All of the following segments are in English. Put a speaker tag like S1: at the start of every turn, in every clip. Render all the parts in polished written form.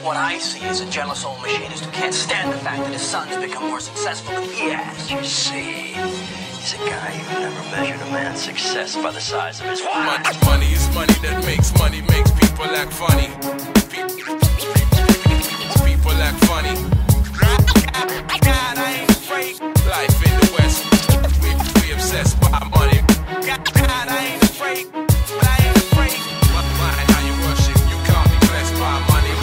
S1: What I see is a jealous old machinist who can't stand the fact that his son's become more successful than he has.
S2: You see, he's a guy who never measured a man's success by the size of his wallet.
S3: Money is money that makes people act funny. People act funny. God, I ain't afraid. Life in the West, we obsessed by money. God, I ain't afraid. I ain't afraid. Mind how you worship, you can't be blessed by money.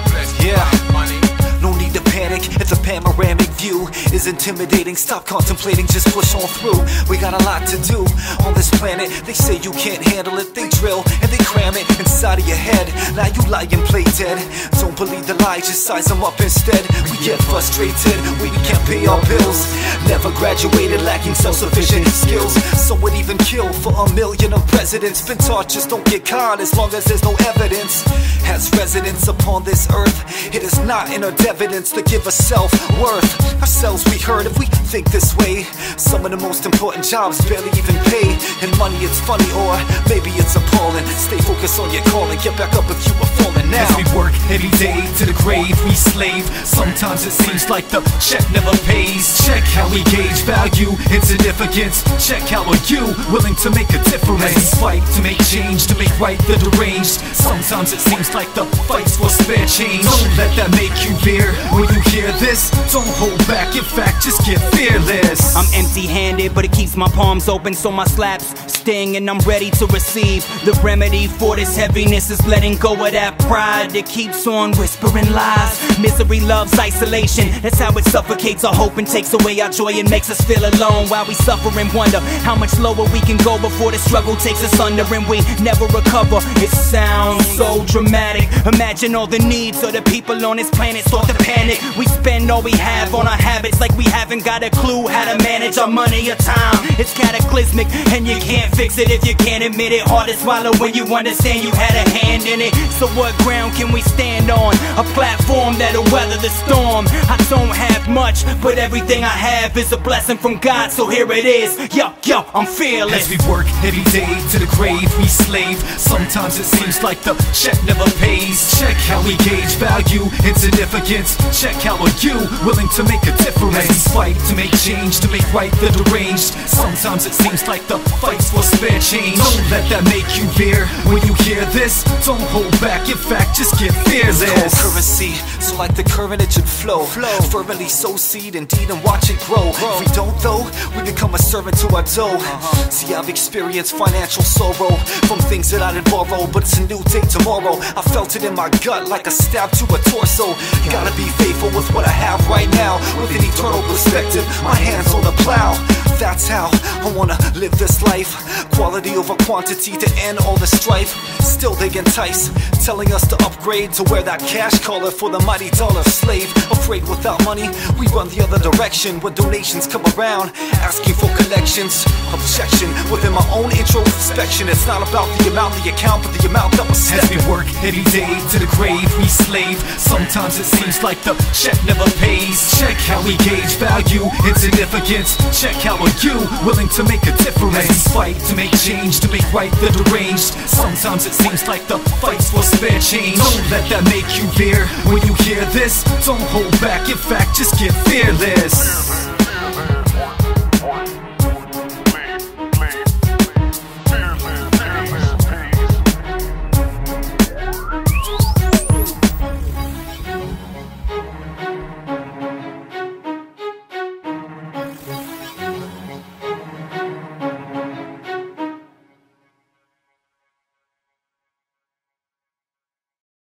S3: Blessed by money.
S4: No need to panic if the panoramic view is intimidating. Stop contemplating, just push on through. We got a lot to do on this planet. They say you can't handle it, they drill and they cram it inside of your head. Now you lie and play dead. Don't believe the lies, just size them up instead. We get frustrated, we can't pay our bills. Never graduated, lacking self-sufficient skills. Some would even kill for $1 million of presidents. Been taught just don't get caught as long as there's no evidence. As residents upon this earth, it is not in our evidence to give us self-worth. Ourselves we heard if we think this way. Some of the most important jobs barely even pay. And money it's funny or maybe it's appalling. Stay focused on your calling, get back up if you were falling now.
S5: As we work every day to the grave we slave. Sometimes it seems like the check never pays. Check how we gauge value and significance. Check how are you willing to make a difference. As we fight to make change, to make right the deranged. Sometimes it seems like the fight's for spare change. Don't let that make you veer. When you hear this, don't hold back, in fact, just get fearless.
S6: I'm empty-handed, but it keeps my palms open so my slaps sting and I'm ready to receive. The remedy for this heaviness is letting go of that pride that keeps on whispering lies. Misery loves isolation, that's how it suffocates our hope and takes away our joy and makes us feel alone. While we suffer and wonder how much lower we can go before the struggle takes us under and we never recover. It sounds so dramatic. Imagine all the needs of the people on this planet start to panic. We spend all we have on our habits like we haven't got a clue how to manage our money or time. It's cataclysmic and you can't fix it if you can't admit it. Hard to swallow when you understand you had a hand in it. So what ground can we stand on? A platform that'll weather the storm. I don't have much, but everything I have is a blessing from God, so here it is. Yo, I'm fearless.
S5: As we work every day to the grave we slave. Sometimes it seems like the check never pays. Check how we gauge value and significance. Check how are you willing to make a difference. As we fight to make change, to make right the deranged. Sometimes it seems like the fight's for spare change. Don't let that make you veer. When you hear this, don't hold back, in fact, just get fearless.
S4: It's called currency, so like the current it should flow. Fervently sow seed indeed and watch it grow. If we don't though, we become a servant to our dough. See, I've experienced financial sorrow from things that I didn't borrow, but it's a new day tomorrow. I felt it in my gut like a stab to a torso. Gotta be faithful with what I have right now, with an eternal perspective, my hands on the plow. That's how I wanna live this life. Quality over quantity to end all the strife. Still they entice, telling us to upgrade to wear that cash collar for the mighty dollar slave. Afraid without money, we run the other direction. When donations come around, asking for collections. Objection within my own introspection. It's not about the amount of the account, but the amount that was stepping.
S5: As we work every day to the grave we slave. Sometimes it seems like the check never pays. Check how we gauge value and significance. Check how are you willing to make a difference. As we fight to make change, to make right the deranged. Sometimes it seems like the fight's for spare change. Don't let that make you veer. When you hear this, don't hold back, in fact, just get fearless.